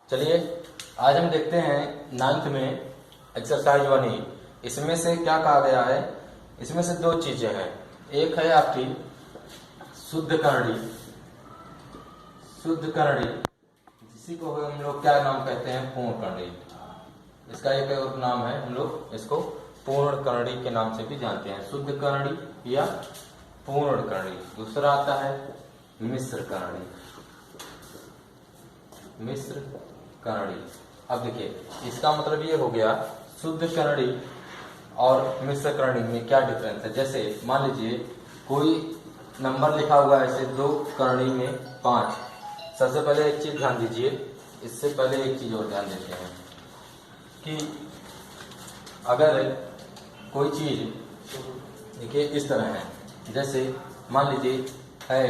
चलिए आज हम देखते हैं 9th में एक्सरसाइज 1E। इसमें से क्या कहा गया है, इसमें से दो चीजें हैं। एक है आपकी शुद्ध करणी, जिसी को हम लोग क्या नाम कहते हैं, पूर्ण करणी। इसका एक और नाम है, हम लोग इसको पूर्ण करणी के नाम से भी जानते हैं, शुद्ध करणी या पूर्ण करणी। दूसरा आता है मिश्र करणी। अब देखिए इसका मतलब ये हो गया, शुद्ध करणी और मिश्र करणी में क्या डिफरेंस है। जैसे मान लीजिए कोई नंबर लिखा हुआ है ऐसे दो करणी में 5। सबसे पहले एक चीज ध्यान दीजिए, इससे पहले एक चीज और ध्यान देते हैं कि अगर कोई चीज देखिए इस तरह है, जैसे मान लीजिए है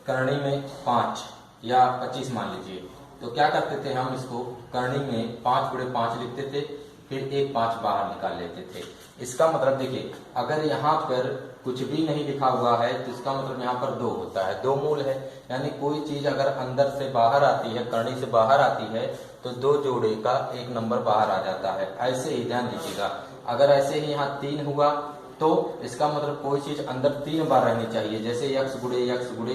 करणी में 5 या 25 मान लीजिए, तो क्या करते थे हम, इसको करणी में 5 गुणे 5 लिखते थे, फिर एक 5 बाहर निकाल लेते थे। इसका मतलब देखिए अगर यहाँ पर कुछ भी नहीं लिखा हुआ है तो इसका मतलब यहाँ पर 2 होता है, 2 मूल है। यानी कोई चीज अगर अंदर से बाहर आती है, करणी से बाहर आती है, तो 2 जोड़े का एक नंबर बाहर आ जाता है। ऐसे ही ध्यान दीजिएगा, अगर ऐसे ही यहाँ 3 हुआ तो इसका मतलब कोई चीज अंदर 3 बार रहनी चाहिए, जैसे यक्स गुणे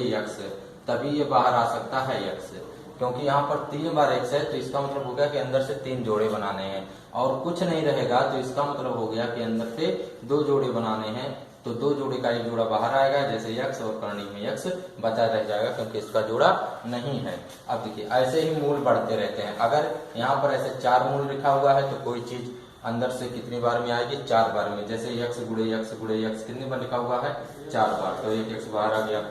यक्स, तभी ये बाहर आ सकता है यक्स। क्योंकि यहाँ पर 3 बार एक्स है तो इसका मतलब हो गया कि अंदर से 3 जोड़े बनाने हैं, और कुछ नहीं रहेगा तो इसका मतलब हो गया कि अंदर से 2 जोड़े बनाने हैं। तो 2 जोड़े का एक जोड़ा बाहर आएगा, जैसे यक्स, और करणी में यक्स बचा रह जाएगा क्योंकि इसका जोड़ा नहीं है। अब देखिए ऐसे ही मूल बढ़ते रहते हैं। अगर यहाँ पर ऐसे 4 मूल लिखा हुआ है तो कोई चीज अंदर से कितनी बार में आएगी, 4 बार में। जैसे यक्स गुणे यक्स कितनी बार लिखा हुआ है, 4 बार, तो एक यक्स बाहर आ गया।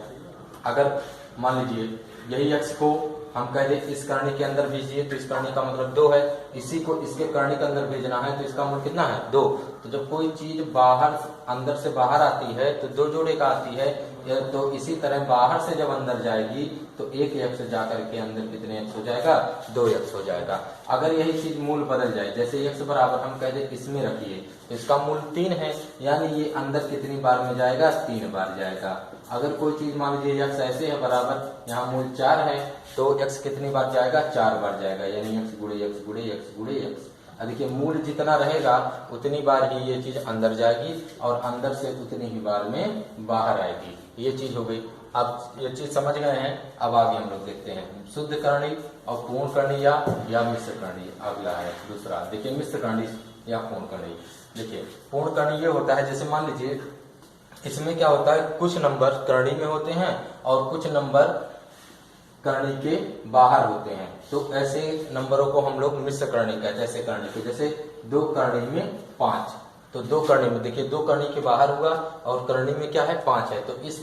अगर मान लीजिए यही यक्स को हम कह दे इस करणी के अंदर भेजिए, तो इस करणी का मतलब 2 है, इसी को इसके करणी के अंदर भेजना है तो इसका मूल कितना है, 2। तो जब कोई चीज बाहर अंदर से बाहर आती है तो 2 जोड़े का आती है, तो इसी तरह बाहर से जब अंदर जाएगी तो एक यक्स जाकर के अंदर कितने यक्स हो जाएगा, 2 यक्स हो जाएगा। अगर यही चीज मूल बदल जाए, जैसे यक्स बराबर हम कह दे इसमें रखिए, तो इसका मूल 3 है, यानी ये अंदर कितनी बार में जाएगा, 3 बार जाएगा। अगर कोई चीज मान लीजिए यक्स ऐसे है बराबर, यहाँ मूल 4 है, तो यक्स कितनी बार जाएगा, 4 बार जाएगा, यानी यक्स गुणे यक्स। देखिए मूल जितना रहेगा उतनी बार ही ये चीज अंदर जाएगी और अंदर से उतनी ही बार में बाहर आएगी। ये चीज हो गई। अब ये चीज समझ गए हैं। अब आगे हम लोग देखते हैं शुद्ध करणी और पूर्ण करणी या मिश्र करणी। अगला है दूसरा, देखिए मिश्र करणी या पूर्ण करणी। देखिए पूर्ण करणी ये होता है, जैसे मान लीजिए इसमें क्या होता है, कुछ नंबर करणी में होते हैं और कुछ नंबर करणी के बाहर होते हैं, तो ऐसे नंबरों को हम लोग मिश्र करणी कहते हैं। ऐसे करणी के जैसे 2 करणी में 5, तो 2 करणी में देखिए 2 करणी के बाहर हुआ और करणी में क्या है, 5 है, तो इस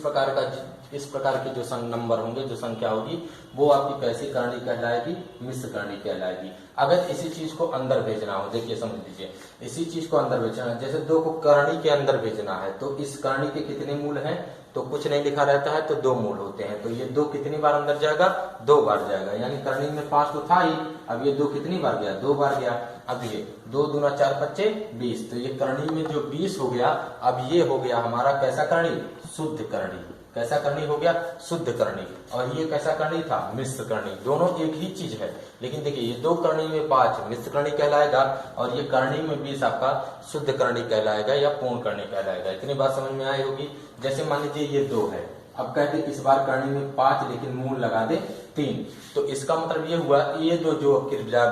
प्रकार के जो नंबर होंगे, जो संख्या होगी, वो आपकी कैसी करणी कहलाएगी, मिश्र करणी कहलाएगी। अगर इसी चीज को अंदर भेजना हो, देखिए समझ लीजिए इसी चीज को अंदर भेजना है, जैसे 2 को करणी के अंदर भेजना है, तो इस करणी के कितने मूल हैं, तो कुछ नहीं लिखा रहता है तो 2 मूल होते हैं, तो ये 2 कितनी बार अंदर जाएगा, 2 बार जाएगा। यानी करणी में 5 तो था ही, अब ये 2 कितनी बार गया, 2 बार गया। अब ये 2 दूना 4 पच्चे 20, तो ये करणी में जो 20 हो गया, अब ये हो गया हमारा कैसा करणी, शुद्ध करणी। कैसा करणी हो गया, शुद्ध करणी। और ये कैसा करणी था, मिश्र करणी। दोनों एक ही चीज है, लेकिन देखिए ये 2 करणी में 5 मिश्र करणी कहलाएगा और ये करणी में 20 आपका शुद्ध करणी कहलाएगा या पूर्ण करणी कहलाएगा। इतनी बात समझ में आई होगी। जैसे मान लीजिए ये 2 है, अब कहते इस बार करणी में 5 लेकिन मूल लगा दे 3, तो इसका मतलब ये हुआ ये 2 जो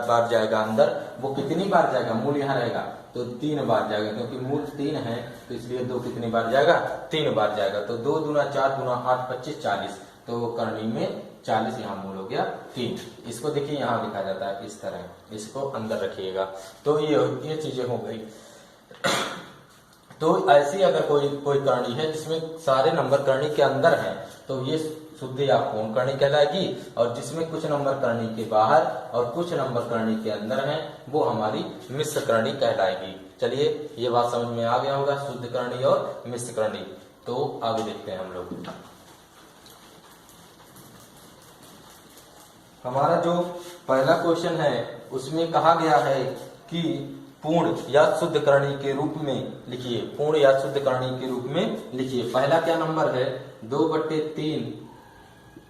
बार जाएगा अंदर, वो कितनी बार जाएगा, मूल यहाँ रहेगा तो 3 बार जाएगा, क्योंकि मूल 3 है तो इसलिए 2 कितनी बार जाएगा, 3 बार जाएगा। तो 2 दूना 4 दूना 8 25 40, तो करणी में 40 यहाँ मूल हो गया 3। इसको देखिए यहाँ लिखा जाता है इस तरह, इसको अंदर रखिएगा। तो ये चीजें हो गई। तो ऐसी अगर कोई करणी है जिसमें सारे नंबर करणी के अंदर हैं, तो ये शुद्ध या पूर्ण करणी कहलाएगी, और जिसमें कुछ नंबर करणी के बाहर और कुछ नंबर करणी के अंदर हैं, वो हमारी मिश्र करणी कहलाएगी। चलिए ये बात समझ में आ गया होगा, शुद्ध करणी और मिश्र करणी। तो आगे देखते हैं हम लोग। हमारा जो पहला क्वेश्चन है उसमें कहा गया है कि पूर्ण या शुद्ध करणी के रूप में लिखिए, पूर्ण या शुद्ध करणी के रूप में लिखिए। पहला क्या नंबर है, 2/3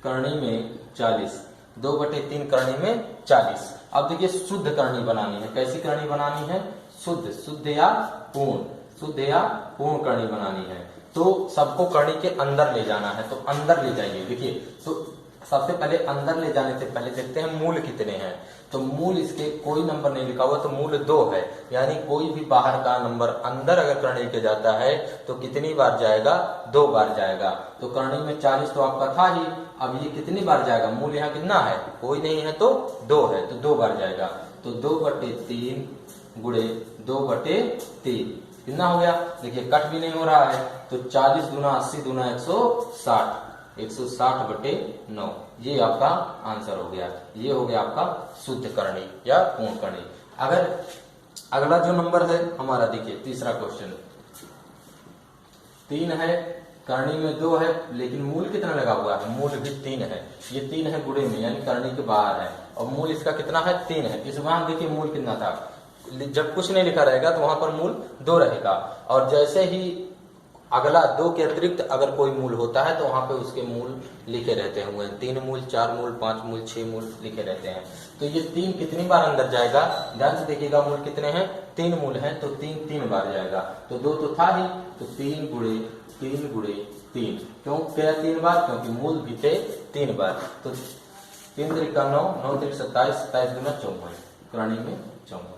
करणी में 40, 2/3 करणी में 40। अब देखिए शुद्ध करणी बनानी है। कैसी करणी बनानी है? शुद्ध या पूर्ण करणी बनानी है। तो सबको करणी के अंदर ले जाना है, तो अंदर ले जाइए। देखिए, तो सबसे पहले अंदर ले जाने से पहले देखते हैं मूल कितने हैं। तो मूल इसके कोई नंबर नहीं लिखा हुआ, तो मूल 2 है, यानी कोई भी बाहर का नंबर अंदर अगर करणी के जाता है तो कितनी बार जाएगा? 2 बार जाएगा। तो करणी में 40 तो आपका था ही, अब ये कितनी बार जाएगा? मूल यहाँ कितना है? कोई नहीं है तो 2 है, तो 2 बार जाएगा। तो 2/3 गुणे 2/3 कितना हो गया? देखिए कट भी नहीं हो रहा है, तो 40 दूना 80 दूना 160, 160/9 ये आपका आंसर हो गया। ये हो गया आपका शुद्ध करणी या पूर्ण करणी। अगर अगला जो नंबर है हमारा, देखिए तीसरा क्वेश्चन, 3 है, करणी में 2 है, लेकिन मूल कितना लगा हुआ है? मूल भी 3 है। ये 3 है गुणे में, यानी करणी के बाहर है, और मूल इसका कितना है? 3 है। इस बार देखिए मूल कितना था, जब कुछ नहीं लिखा रहेगा तो वहां पर मूल 2 रहेगा, और जैसे ही अगला 2 के अतिरिक्त अगर कोई मूल होता है तो वहां पे उसके मूल लिखे रहते होंगे, 3 मूल, 4 मूल, 5 मूल, 6 मूल लिखे रहते हैं। तो ये 3 कितनी बार अंदर जाएगा? ध्यान से देखिएगा, मूल कितने हैं? 3 मूल हैं, तो 3 बार जाएगा। तो 2 तो था ही, तो 3 गुणे 3। क्यों क्या 3 बार? क्योंकि मूल भी थे 3 बार। तो 3 त्रिका 9, 9 त्रिक 27, 27 दूना 54, करणी में 54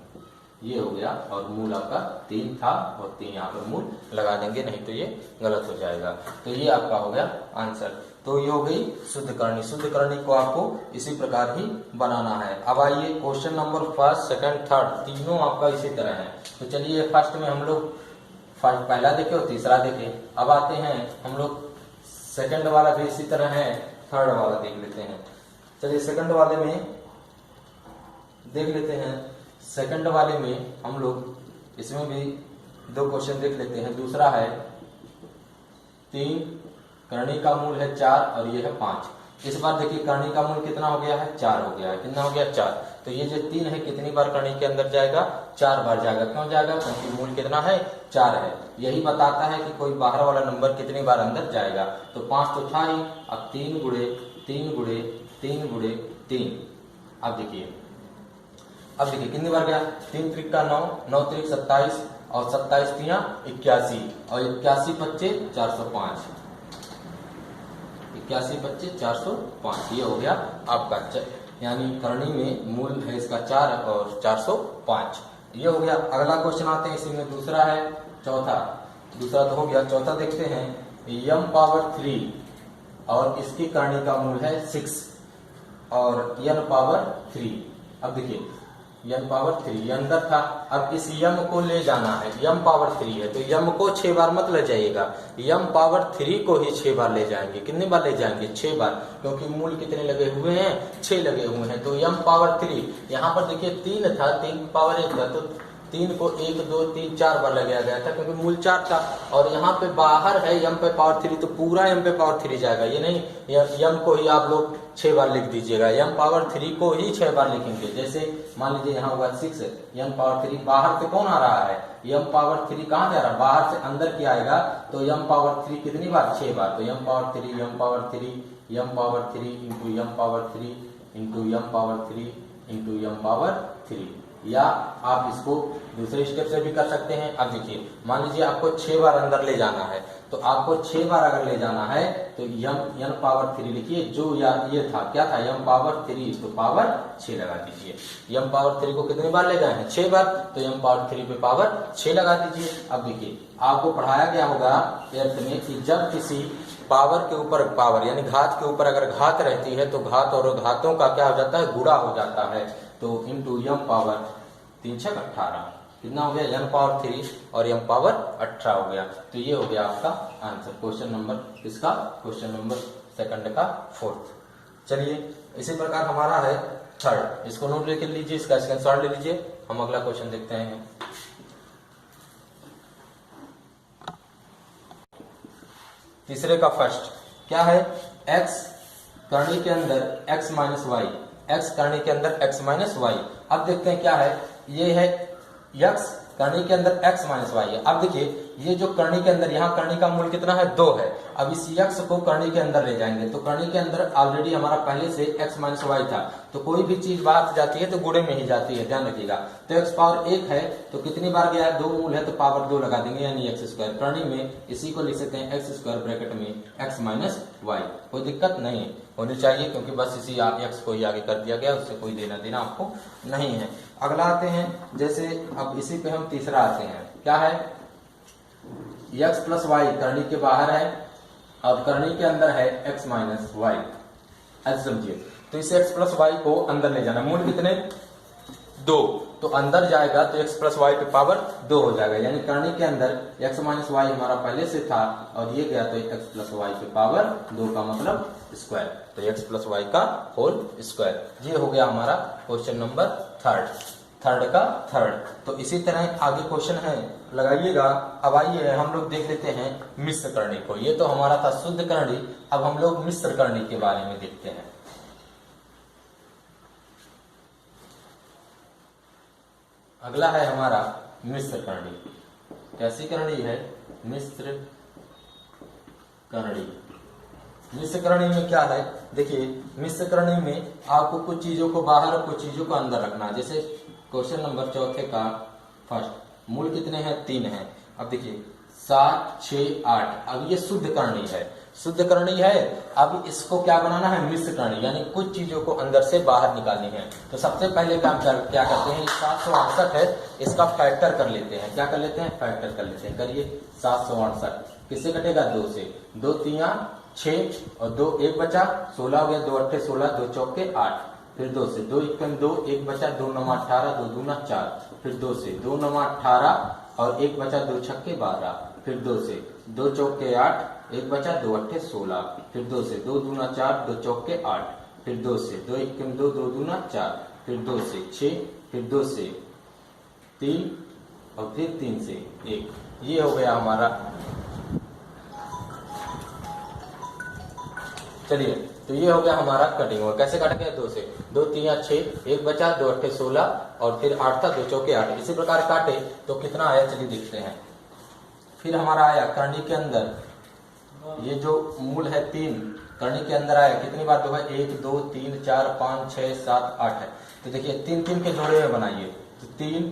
ये हो गया। और मूल आपका 3 था, और 3 यहाँ पर मूल लगा देंगे, नहीं तो ये गलत हो जाएगा। तो ये आपका हो गया आंसर। तो ये हो गई शुद्ध करणी। शुद्ध करणी को आपको इसी प्रकार ही बनाना है। अब आइए क्वेश्चन नंबर 1, 2, 3 तीनों आपका इसी तरह है। तो चलिए फर्स्ट में हम लोग पहला देखे और तीसरा देखे। अब आते हैं हम लोग सेकंड वाला भी इसी तरह है, थर्ड वाला देख लेते हैं। चलिए सेकंड वाले में देख लेते हैं। सेकंड वाले में हम लोग इसमें भी 2 क्वेश्चन देख लेते हैं। दूसरा है 3, करणी का मूल है 4 और ये है 5। इस बार देखिए करणी का मूल कितना हो गया है? 4 हो गया है। कितना हो गया? 4। तो ये जो 3 है कितनी बार करणी के अंदर जाएगा? 4 बार जाएगा। क्यों जाएगा? क्योंकि मूल कितना है? 4 है। यही बताता है कि कोई बाहर वाला नंबर कितनी बार अंदर जाएगा। तो 5 तो था ही, अब 3 गुणे 3 अब देखिए कितनी बार गया? 3 त्रिका 9, 9 त्रिक 27, और 27 तिया 81, और 81 पच्चे 405, 81 पच्चे 405 ये हो गया आपका। यानी करणी में मूल है इसका 4 और 405 ये हो गया। अगला क्वेश्चन आते हैं, इसी में दूसरा है, चौथा। दूसरा तो हो गया, चौथा देखते हैं। m पावर 3 और इसकी करणी का मूल है 6 और n पावर 3। अब देखिए m पावर 3 अंदर था, अब इस m को ले जाना है। m पावर 3 है तो m को 6 बार मत ले जाइएगा, m पावर 3 को ही 6 बार ले जाएंगे। कितनी बार ले जाएंगे? 6 बार, क्योंकि मूल कितने लगे हुए हैं? 6 लगे हुए हैं। तो m पावर 3 यहाँ पर देखिए 3 था, 3 पावर 1 था, तो 3 को 1 2 3 4 बार लगाया गया था, क्योंकि मूल 4 था। और यहाँ पे बाहर है m पे पावर 3, तो पूरा m पे पावर 3 जाएगा। ये नहीं m को ही आप लोग 6 बार लिख दीजिएगा, m पावर 3 को ही 6 बार लिखेंगे। जैसे मान लीजिए यहाँ होगा 6, m पावर 3 बाहर से कौन आ रहा है? m पावर 3 कहाँ जा रहा है? बाहर से अंदर की आएगा, तो m पावर 3 कितनी बार? 6 बार। तो m power 3 m power 3 m power 3 into m power 3 into m power 3 into m power 3। या आप इसको दूसरे स्टेप से भी कर सकते हैं। अब देखिए मान लीजिए आपको 6 बार अंदर ले जाना है, तो आपको 6 बार अगर ले जाना है तो m पावर 3 लिखिए, जो ये था क्या था? m पावर 3, तो पावर 6 लगा दीजिए। m पावर 3 को कितनी बार ले गए हैं? 6 बार, तो m पावर 3 पे पावर 6 लगा दीजिए। अब देखिए आपको पढ़ाया गया होगा 8th में कि जब किसी पावर के ऊपर पावर यानी घात के ऊपर अगर घात रहती है तो घात और घातों का क्या हो जाता है? गुणा हो जाता है। तो इंटू m पावर 3 6 18 कितना हो गया? m पावर 3 और m पावर 18 हो गया। तो ये हो गया आपका आंसर। क्वेश्चन नंबर इसका क्वेश्चन नंबर सेकंड का 4th। चलिए इसी प्रकार हमारा है 3rd, इसको नोट लेके लीजिए, इसका स्क्रीनशॉट ले लीजिए। हम अगला क्वेश्चन देखते हैं। तीसरे का फर्स्ट क्या है? x करणी के अंदर x माइनस वाई, x करणी के अंदर x माइनस वाई। अब देखते हैं क्या है। ये है x करनी के अंदर x माइनस वाई है। अब देखिए ये जो करनी के अंदर, यहाँ करनी का मूल कितना है 2 है। अब इस x को करनी के अंदर ले जाएंगे तो करनी के अंदर ऑलरेडी हमारा पहले से x माइनस वाई था, तो कोई भी चीज बाहर से जाती है तो गुणे में ही जाती है, ध्यान रखिएगा। तो x पावर 1 है तो कितनी बार गया है, 2 मूल है तो पावर 2 लगा देंगे यानी x स्क्वायर। करनी में इसी को लिख सकते हैं x स्क्वायर ब्रैकेट में x माइनस वाई। कोई दिक्कत नहीं होनी चाहिए क्योंकि बस इसी x को ही आगे कर दिया गया, उससे कोई लेना देना आपको नहीं है। अगला आते हैं, जैसे अब इसी पे हम तीसरा आते हैं, क्या है x प्लस वाई करनी के बाहर है, अब करनी के अंदर है x माइनस वाई, ऐसे समझिए। तो इस x प्लस वाई को अंदर ले जाना, मूल कितने 2, तो अंदर जाएगा तो x प्लस वाई पे पावर 2 हो जाएगा, यानी करनी के अंदर x माइनस वाई हमारा पहले से था और ये गया तो x प्लस वाई पे पावर 2 का मतलब स्क्वायर, तो x प्लस वाई का होल स्क्वायर। ये हो गया हमारा क्वेश्चन नंबर थर्ड का थर्ड। तो इसी तरह आगे क्वेश्चन है, लगाइएगा। अब आइए हम लोग देख लेते हैं मिश्र करनी को। ये तो हमारा था शुद्ध करनी, अब हम लोग मिश्र करनी के बारे में देखते हैं। अगला है हमारा मिश्र करनी। कैसी करनी है, मिश्र करनी। मिश्र करनी में क्या है, देखिए मिश्र करनी में आपको कुछ चीजों को बाहर और कुछ चीजों को अंदर रखना। जैसे क्वेश्चन नंबर चौथे का फर्स्ट, मूल कितने हैं 3 हैं। अब देखिए 7 6 8, अब ये शुद्ध करनी है, शुद्ध करनी है। अब इसको क्या बनाना है, मिश्र करनी, यानी कुछ चीजों को अंदर से बाहर निकालनी है। तो सबसे पहले काम क्या करते हैं, 768 है, इसका फैक्टर कर लेते हैं। क्या कर लेते हैं, फैक्टर कर लेते हैं। करिए 768 किससे कटेगा, 2 से। 2 3 6 और 2 1 बचा, 16 हो गया, 2 8 16, 2 चौके 8, फिर 2 से, 2 1 2, 1 बचा, 2 9 18, 2 दूना 4, फिर 2 से, 2 9 18 और 1 बचा, 2 छक्के 12, फिर 2 से, 2 चौके 8, 1 बचा, 2 8 16, फिर 2 से, 2 दूना 4, 2 चौके 8, फिर 2 से, 2 1 2, 2 दूना 4, फिर 2 से 6, फिर 2 से 3 और फिर 3 से 1। ये हो गया हमारा। चलिए तो ये हो गया हमारा कटिंग हुआ। कैसे कट गया, 2 से, 2 3 6, 1 बचा, 2 8 16 और फिर 8 था, 2 चौके 8। इसी प्रकार काटे तो कितना आया, चलिए देखते हैं। फिर हमारा आया करनी के अंदर, ये जो मूल है 3 करनी के अंदर आया, कितनी बार 2 है, 1 2 3 4 5 6 7 8 है। तो देखिए 3 3 के जोड़े में बनाइए, तो 3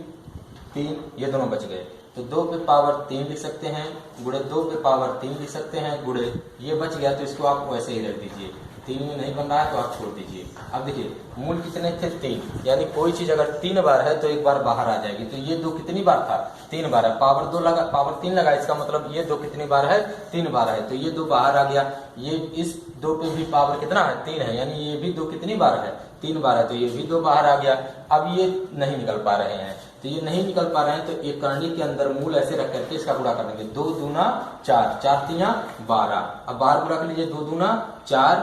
3 ये दोनों बच गए, तो 2 पे पावर 3 लिख सकते हैं, गुणे 2 पे पावर 3 लिख सकते हैं, गुणे ये बच गया तो इसको आप वैसे ही रख दीजिए। 3 में नहीं बन रहा है तो आप छोड़ दीजिए। अब देखिए मूल कितने थे, 3, यानी कोई चीज अगर 3 बार है तो 1 बार बाहर आ जाएगी। तो ये 2 कितनी बार था, 3 बार है, पावर 2 लगा, पावर 3 लगा, इसका मतलब ये 2 कितनी बार है, 3 बार है, तो ये 2 बाहर आ गया। ये इस 2 पे भी पावर कितना है, 3 है, यानी ये भी 2 कितनी बार है, 3 बार है, तो ये भी 2 बाहर आ गया। अब ये नहीं निकल पा रहे हैं, तो ये नहीं निकल पा रहे हैं तो एक करनी के अंदर मूल ऐसे रख करके इसका गुणा कर देंगे। 2 दूना 4, 4 3 12, अब बाहर गुणा कर लीजिए, 2 दूना 4,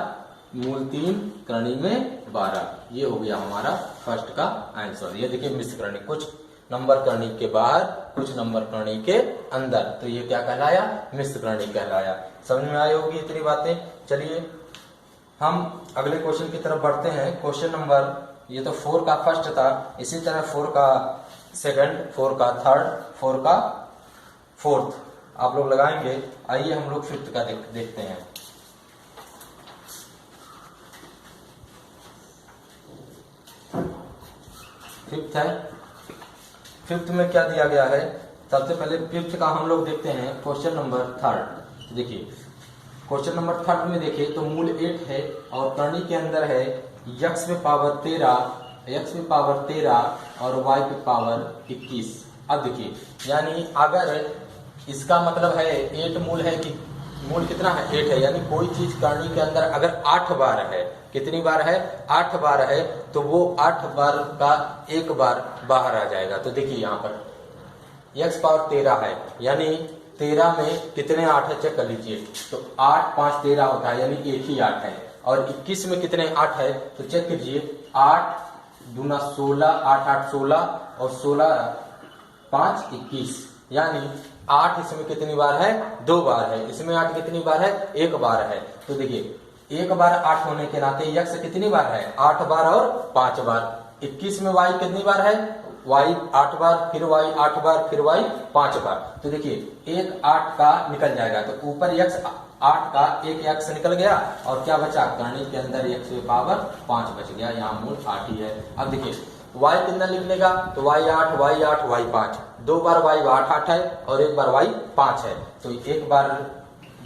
मूल 3, करनी में 12। ये हो गया हमारा फर्स्ट का आंसर। ये देखिए मिश्र करनी, कुछ नंबर करनी के बाहर, कुछ नंबर करनी के अंदर, तो ये क्या कहलाया, मिश्र करनी कहलाया। समझ में आई होगी इतनी बातें। चलिए हम अगले क्वेश्चन की तरफ बढ़ते हैं। क्वेश्चन नंबर, ये तो 4 का फर्स्ट था, इसी तरह 4 का सेकंड, 4 का थर्ड, 4 का फोर्थ आप लोग लगाएंगे। आइए हम लोग फिफ्थ का देखते हैं। फिफ्थ है, फिफ्थ में क्या दिया गया है, सबसे पहले फिफ्थ का हम लोग देखते हैं क्वेश्चन नंबर थर्ड। देखिए क्वेश्चन नंबर थर्ड में देखिए तो मूल 8 है और करनी के अंदर है x पे पावर 13, x पे पावर 13 और y पे पावर 21। अब देखिए यानी अगर इसका मतलब है 8 मूल है कि मूल कितना है, 8 है, यानी कोई चीज करनी के अंदर अगर 8 बार है, कितनी बार है, 8 बार है, तो वो 8 बार का 1 बार बाहर आ जाएगा। तो देखिए यहाँ पर x पावर 13 है, यानी 13 में कितने 8 है चेक कर लीजिए, तो 8 5 13 होता है, यानी एक ही 8 है। और 21 में कितने 8 है तो चेक कीजिए, 8 दूना 16, 8 8 16 और 16 5 21, यानी 8 इसमें कितनी बार है, 2 बार है, इसमें 8 कितनी बार है, 1 बार है। तो देखिए 1 बार 8 होने के नाते x कितनी बार है, 8 बार और 5 बार। 21 में y कितनी बार है, y 8 बार, फिर y 8 बार, फिर y 5 बार। तो देखिए एक 8 का निकल जाएगा, तो ऊपर x 8 का एक x निकल गया और क्या बचा, करनी के अंदर x की पावर 5 बच गया, यहाँ मूल 8 ही है। अब देखिए y कितना निकलेगा, तो y 8 y 5, 2 बार y 8 8 है और एक बार y 5 है, तो एक बार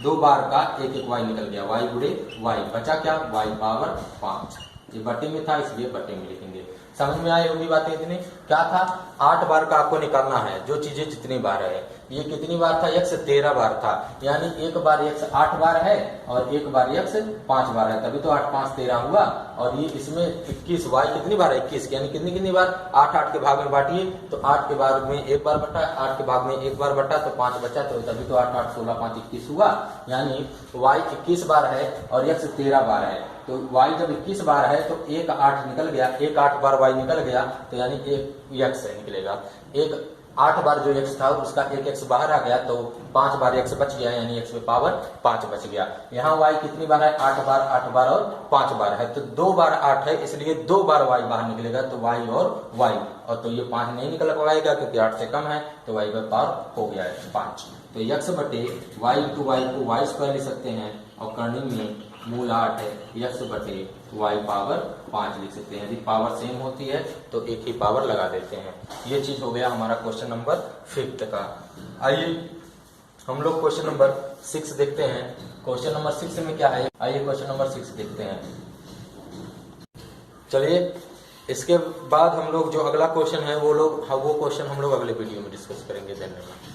2 बार का एक y निकल गया, y गुणे y, बचा क्या, y पावर 5। ये बटे में था इसलिए बटे में लिखेंगे। समझ में आई होगी बातें इतनी। क्या था, 8 बार का आपको निकालना है, जो चीजें जितनी बार है। ये कितनी बार था, x 13 बार था, यानी एक बार x 8 बार है और एक बार x 5 बार है, तभी तो 8 5 13 हुआ। और ये इसमें 21, y कितनी बार है, 21, यानी कितनी बार, 8 8 के भाग में बांटिए, तो 8 के भाग में एक बार बटा, 8 के भाग में एक बार बटा, तो 5 बचा, तो तभी तो 8 8 16 5 21 हुआ। यानी y 21 बार है और x 13 बार है, तो y जब 21 बार है तो एक 8 निकल गया, एक 8 बार y निकल गया, तो यानी एक x निकलेगा। एक 8 बार जो x था उसका एक x बाहर आ गया, तो 5 बार x बच गया, यानी x में पावर 5 बच गया। यहाँ y कितनी बार है, 8 बार और 5 बार है, तो 2 बार 8 है, इसलिए 2 बार y बाहर निकलेगा, तो y और y, और तो ये 5 नहीं निकल पाएगा क्योंकि 8 से कम है, तो y का पावर हो गया है 5। तो x बटे y इंटू y को y स्क्वायर लिख सकते हैं, और करनी में मूल 8 है, x बटे y पावर 5 लिख सकते हैं। यदि पावर सेम होती है तो एक ही पावर लगा देते हैं। ये चीज हो गया हमारा क्वेश्चन नंबर 5 का। आइए हम लोग क्वेश्चन नंबर 6 देखते हैं। क्वेश्चन नंबर 6 में क्या है, आइए क्वेश्चन नंबर 6 देखते हैं। चलिए इसके बाद हम लोग जो अगला क्वेश्चन है वो क्वेश्चन हम लोग अगले वीडियो में डिस्कस करेंगे। धन्यवाद।